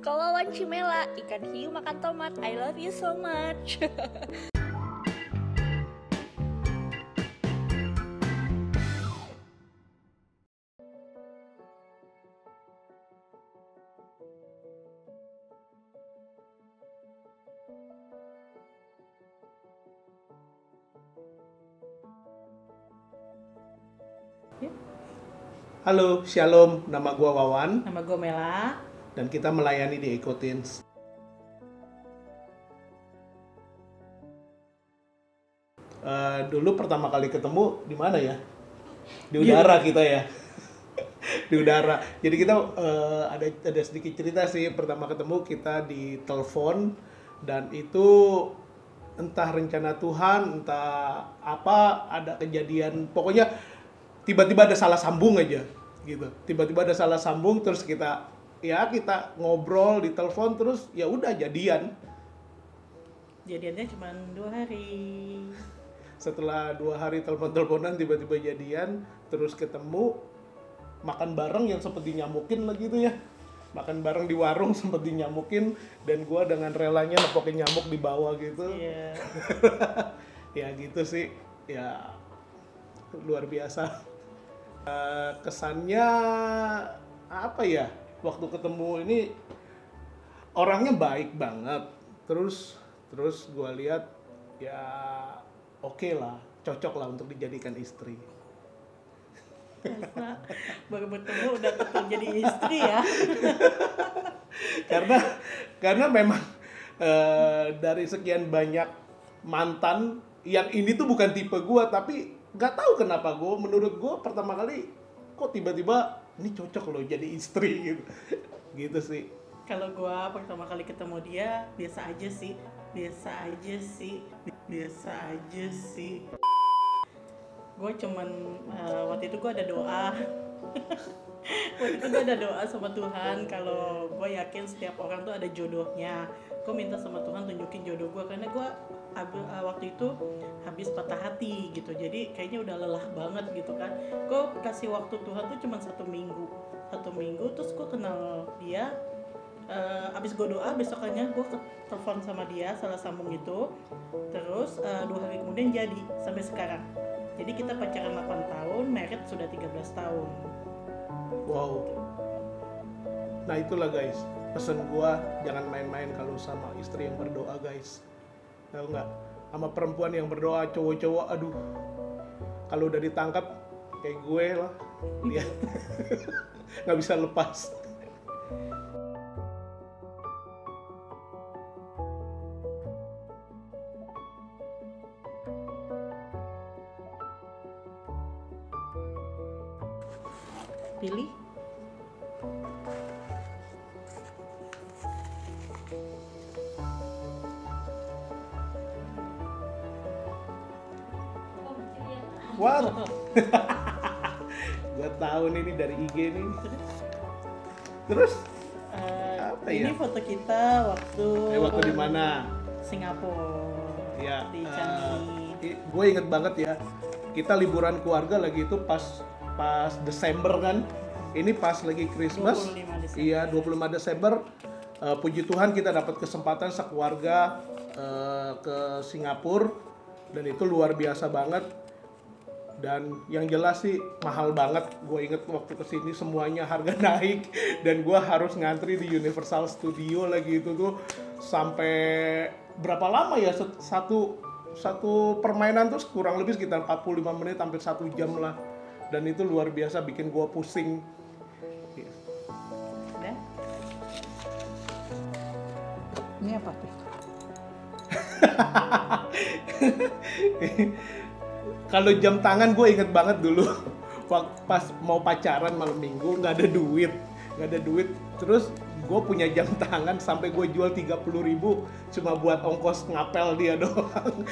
Kawawan Cimela, ikan hiu makan tomat. I love you so much. Halo, Shalom. Nama gua Wawan Nama gue Mela. dan kita melayani di Eco-Teens. Dulu pertama kali ketemu di mana ya? Di udara kita ya. Di udara. Jadi kita ada sedikit cerita sih. Pertama ketemu kita di telepon dan itu entah rencana Tuhan, entah apa, ada kejadian. Pokoknya tiba-tiba ada salah sambung aja gitu. Tiba-tiba ada salah sambung terus kita ngobrol di telepon terus ya udah jadian. Jadiannya cuma 2 hari. Setelah 2 hari telepon-teleponan tiba-tiba jadian, terus ketemu makan bareng yang sempat dinyamukin lagi itu ya. Makan bareng di warung sempat dinyamukin dan gua dengan relanya nepokin nyamuk di bawah gitu. Iya. Ya gitu sih. Ya luar biasa. Kesannya apa ya? Waktu ketemu ini orangnya baik banget. Terus gua lihat ya oke lah, cocok lah untuk dijadikan istri. Masa baru bertemu udah tetap jadi istri ya. karena memang dari sekian banyak mantan yang ini tuh bukan tipe gua, tapi nggak tahu kenapa menurut gua pertama kali kok tiba-tiba ini cocok loh jadi istri gitu. Gitu sih. Kalau gue pertama kali ketemu dia biasa aja sih. Gue cuman waktu itu gue ada doa. Waktu itu gue ada doa sama Tuhan kalau gue yakin setiap orang tuh ada jodohnya. Gue minta sama Tuhan tunjukin jodoh gue karena gue waktu itu habis patah hati gitu. Jadi kayaknya udah lelah banget gitu kan. Gue kasih waktu Tuhan tuh cuma 1 minggu. 1 minggu terus gue kenal dia. Abis gue doa besokannya gue telepon sama dia salah sambung itu. Terus 2 hari kemudian jadi sampai sekarang. Jadi kita pacaran 8 tahun, married sudah 13 tahun. Wow. Nah itulah guys, pesen gua jangan main-main kalau sama istri yang berdoa guys. Tahu nggak? Sama perempuan yang berdoa, cowok-cowok, aduh. Kalau udah ditangkap kayak gue lah, dia nggak bisa lepas. Pilih. Wow. Gua tahu nih ini dari IG nih. Terus apa ya? Ini foto kita waktu di mana? Singapura. Ya, Di Changi. gue inget banget ya. Kita liburan keluarga lagi itu pas Desember kan. Ini pas lagi Christmas. 25 Desember. Iya, 25 Desember. Puji Tuhan kita dapat kesempatan sekeluarga ke Singapura dan itu luar biasa banget. Dan yang jelas sih mahal banget. Gue inget waktu kesini semuanya harga naik dan gue harus ngantri di Universal Studio lagi itu tuh sampai berapa lama ya satu permainan tuh kurang lebih sekitar 45 menit hampir 1 jam lah. Dan itu luar biasa bikin gue pusing. Udah? Ini apa tuh? Kalau jam tangan gue inget banget dulu pas mau pacaran malam minggu nggak ada duit terus gue punya jam tangan sampai gue jual 30.000 cuma buat ongkos ngapel dia doang.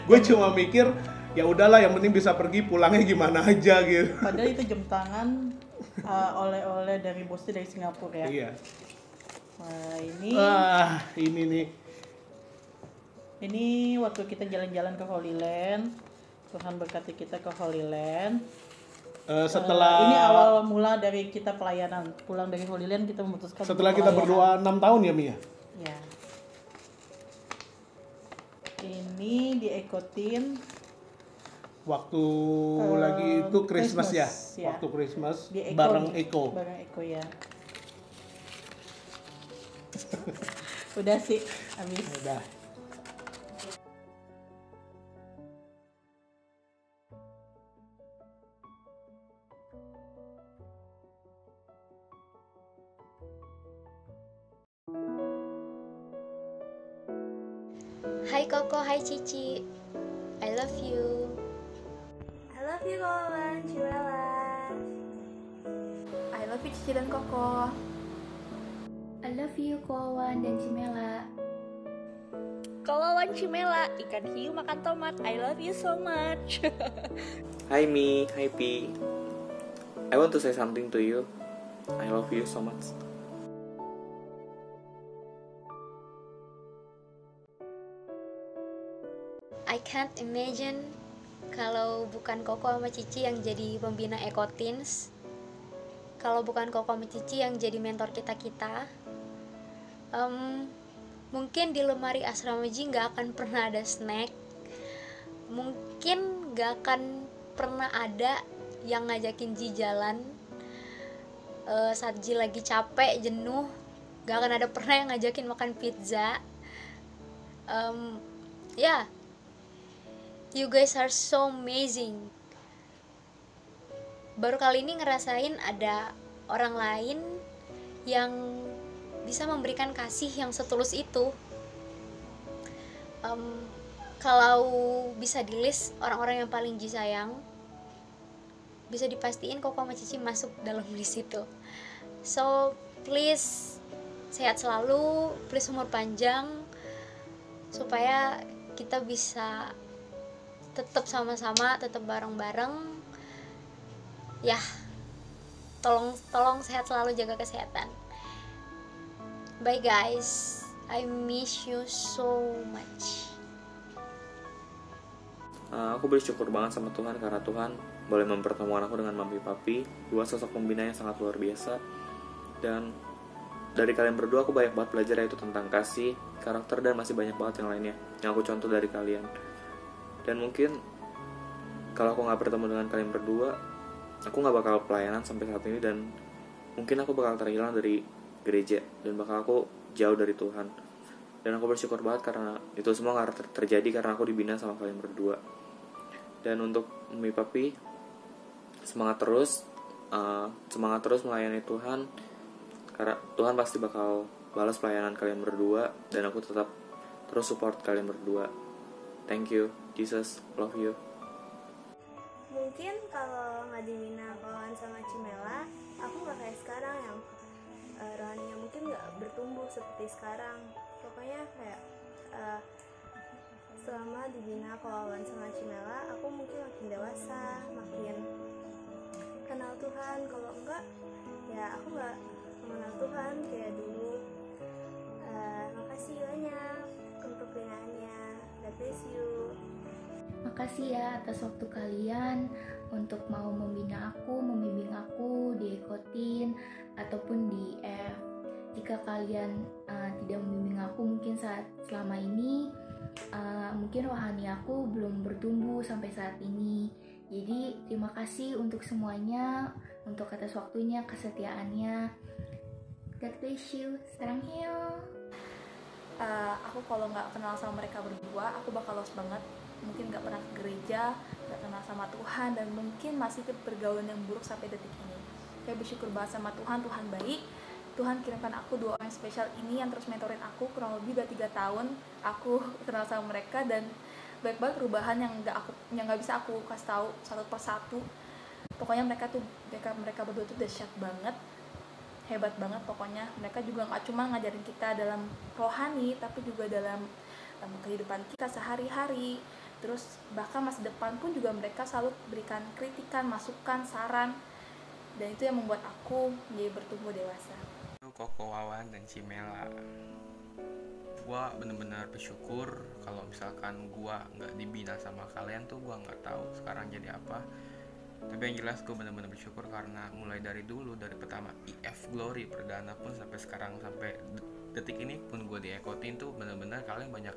Gue cuma mikir ya udahlah yang penting bisa pergi pulangnya gimana aja gitu. Padahal itu jam tangan oleh-oleh dari bosnya dari Singapura ya. Iya. Nah ini nih. Ini waktu kita jalan-jalan ke Holy Land. Tuhan berkati kita ke Holy Land. Setelah ini awal mula dari kita pelayanan, pulang dari Holy Land kita memutuskan setelah untuk kita pelayanan. berdoa 6 tahun ya Mia. Ya. Ini diikotin Waktu lagi itu Christmas ya. ya. Waktu Christmas di Eko, bareng Eko. Bareng Eko ya. Udah sih, habis. Udah. Hai Koko, hai Cici. I love you. I love you kawan, Cimela. I love you Cici dan Koko. I love you Koawan dan Cimela. Kawawan Cimela, ikan hiu makan tomat. I love you so much. Hi Mi, hi Pi. I want to say something to you. I love you so much. I can't imagine kalau bukan Koko sama Cici yang jadi pembina Eco Teens, kalau bukan Koko sama Cici yang jadi mentor kita-kita, mungkin di lemari asrama Ji nggak akan pernah ada snack, mungkin nggak akan pernah ada yang ngajakin Ji jalan saat Ji lagi capek, jenuh, nggak akan ada pernah yang ngajakin makan pizza. Yeah, you guys are so amazing. Baru kali ini ngerasain ada orang lain yang bisa memberikan kasih yang setulus itu. Kalau bisa di list orang-orang yang paling Ji sayang, bisa dipastiin Koko sama Cici masuk dalam list itu. So please sehat selalu, please umur panjang, supaya kita bisa tetap sama-sama, tetap bareng-bareng. Ya, tolong sehat selalu, jaga kesehatan. Bye guys, I miss you so much. Aku bersyukur banget sama Tuhan karena Tuhan boleh mempertemukan aku dengan Mami Papi, dua sosok pembina yang sangat luar biasa. Dan dari kalian berdua aku banyak banget belajar, yaitu tentang kasih, karakter, dan masih banyak banget yang lainnya yang aku contoh dari kalian. Dan mungkin kalau aku gak bertemu dengan kalian berdua, aku gak bakal pelayanan sampai saat ini, dan mungkin aku bakal terhilang dari gereja dan bakal aku jauh dari Tuhan. Dan aku bersyukur banget karena itu semua gak terjadi karena aku dibina sama kalian berdua. Dan untuk Mami Papi, semangat terus melayani Tuhan, karena Tuhan pasti bakal balas pelayanan kalian berdua, dan aku tetap terus support kalian berdua. Thank you, Jesus, love you. Mungkin kalau nggak dibina kawan sama Cimela, aku nggak kayak sekarang yang rohaninya mungkin nggak bertumbuh seperti sekarang. Pokoknya kayak selama dibina kawan sama Cimela, aku mungkin makin dewasa, makin kenal Tuhan. Kalau enggak, ya aku nggak mengenal Tuhan kayak dulu. Makasih banyak untuk binaannya. God bless you. Makasih ya atas waktu kalian untuk mau membina aku, membimbing aku di Ekotin ataupun di F. Jika kalian tidak membimbing aku mungkin selama ini, mungkin rohani aku belum bertumbuh sampai saat ini. Jadi terima kasih untuk semuanya, untuk atas waktunya, kesetiaannya. God bless you. Sarang heo. Aku kalau nggak kenal sama mereka berdua, aku bakal lost banget. Mungkin nggak pernah ke gereja, nggak kenal sama Tuhan, dan mungkin masih pergaulan yang buruk sampai detik ini. Saya bersyukur banget sama Tuhan, Tuhan baik. Tuhan kirimkan aku dua orang spesial ini yang terus mentorin aku kurang lebih udah 3 tahun. Aku kenal sama mereka dan banyak banget perubahan yang nggak bisa aku kasih tahu satu persatu. Pokoknya mereka berdua tuh dahsyat banget, hebat banget. Pokoknya mereka juga nggak cuma ngajarin kita dalam rohani, tapi juga dalam kehidupan kita sehari-hari. Terus bahkan masa depan pun juga mereka selalu berikan kritikan, masukan, saran, dan itu yang membuat aku menjadi bertumbuh dewasa. Koko, Wawan, dan Cimela, gua bener-bener bersyukur. Kalau misalkan gua nggak dibina sama kalian tuh gua nggak tahu sekarang jadi apa. Tapi yang jelas gue bener-bener bersyukur karena mulai dari dulu, dari pertama IF Glory perdana pun sampai sekarang, sampai detik ini pun gue di Ekotin tuh bener-bener kalian banyak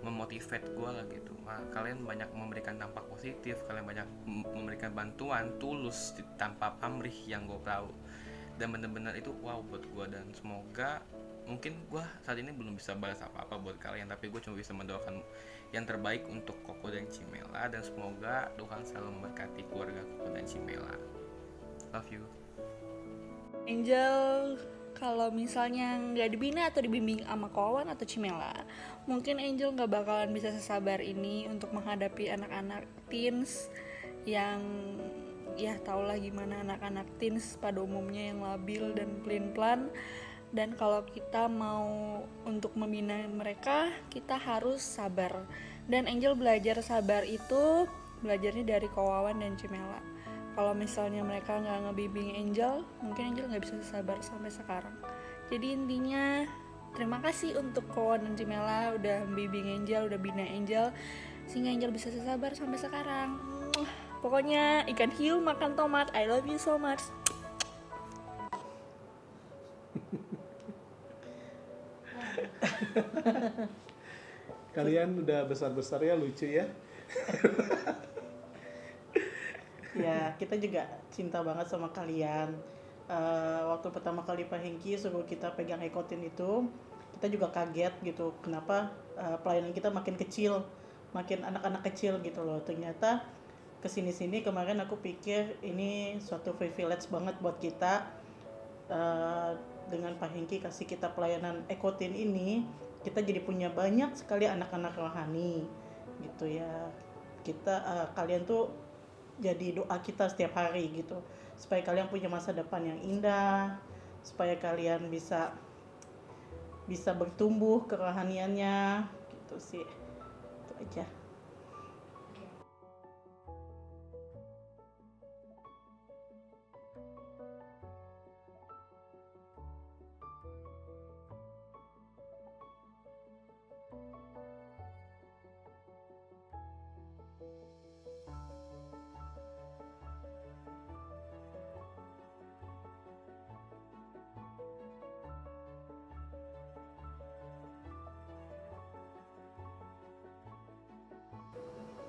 memotivate gue lah gitu. Kalian banyak memberikan dampak positif, kalian banyak memberikan bantuan tulus tanpa pamrih yang gue tahu, dan bener-bener itu wow buat gue. Dan semoga, mungkin gue saat ini belum bisa balas apa-apa buat kalian, tapi gue cuma bisa mendoakan yang terbaik untuk Koko dan Cimela, dan semoga Tuhan selalu memberkati keluarga Koko dan Cimela. Love you. Angel, kalau misalnya nggak dibina atau dibimbing sama Kowan atau Cimela, mungkin Angel nggak bakalan bisa sesabar ini untuk menghadapi anak-anak teens yang ya tau lah gimana anak-anak teens pada umumnya yang labil dan pelin-pelan. Dan kalau kita mau untuk membina mereka, kita harus sabar. Dan Angel belajar sabar itu belajarnya dari Kowawan dan Cimela. Kalau misalnya mereka nggak ngebimbing Angel, mungkin Angel nggak bisa sabar sampai sekarang. Jadi intinya terima kasih untuk Kowawan dan Cimela udah membimbing Angel, udah bina Angel, sehingga Angel bisa sabar sampai sekarang. Pokoknya ikan hiu makan tomat, I love you so much. Kalian udah besar-besar ya, lucu ya. Ya, kita juga cinta banget sama kalian. Waktu pertama kali Pak Hengki suruh kita pegang Ekotin itu, kita juga kaget gitu. Kenapa pelayanan kita makin kecil, makin anak-anak kecil gitu loh. Ternyata kesini-sini kemarin aku pikir ini suatu privilege banget buat kita. Dengan Pak Hengki kasih kita pelayanan Ekotin ini, kita jadi punya banyak sekali anak-anak rohani gitu ya. Kita kalian tuh jadi doa kita setiap hari gitu, supaya kalian punya masa depan yang indah, supaya kalian bisa bertumbuh kerohaniannya gitu sih. Itu aja.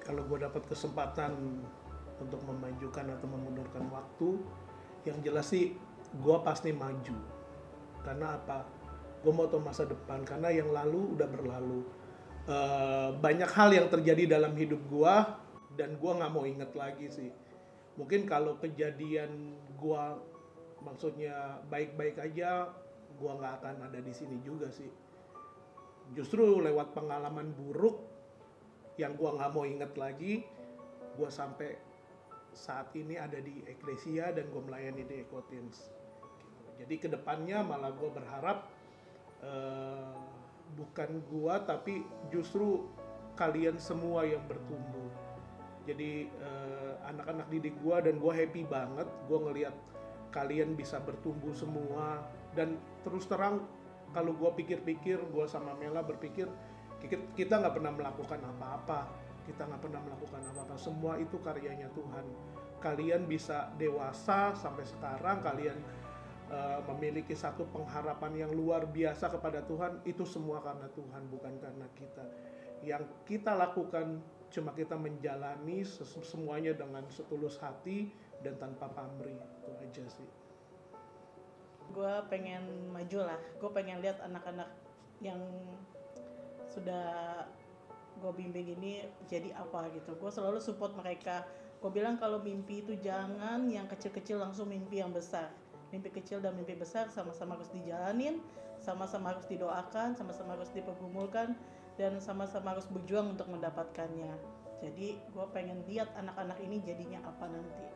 Kalau gue dapat kesempatan untuk memajukan atau memundurkan waktu, yang jelas sih gue pasti maju. Karena apa? Gue mau tahu masa depan, karena yang lalu udah berlalu. Banyak hal yang terjadi dalam hidup gue, dan gue nggak mau inget lagi sih. Mungkin kalau kejadian gue maksudnya baik-baik aja, gue nggak akan ada di sini juga sih. Justru lewat pengalaman buruk yang gue nggak mau inget lagi, gue sampai saat ini ada di Eklesia dan gue melayani di Ekotins. Jadi kedepannya malah gue berharap bukan gue, tapi justru kalian semua yang bertumbuh. Jadi anak-anak didik gue, dan gue happy banget gue ngelihat kalian bisa bertumbuh semua. Dan terus terang, kalau gue pikir-pikir, gue sama Mela berpikir, kita nggak pernah melakukan apa-apa, semua itu karyanya Tuhan. Kalian bisa dewasa sampai sekarang, kalian memiliki satu pengharapan yang luar biasa kepada Tuhan, itu semua karena Tuhan, bukan karena kita. Yang kita lakukan cuma kita menjalani semuanya dengan setulus hati dan tanpa pamrih, itu aja sih. Gue pengen maju lah, gue pengen lihat anak-anak yang sudah gue bimbing ini jadi apa gitu. Gue selalu support mereka. Gue bilang kalau mimpi itu jangan yang kecil-kecil, langsung mimpi yang besar. Mimpi kecil dan mimpi besar sama-sama harus dijalanin, sama-sama harus didoakan, sama-sama harus dipergumulkan, dan sama-sama harus berjuang untuk mendapatkannya. Jadi gue pengen lihat anak-anak ini jadinya apa nanti.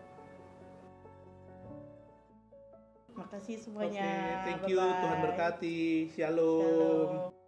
Makasih semuanya. Thank you. Bye-bye. Tuhan berkati. Shalom.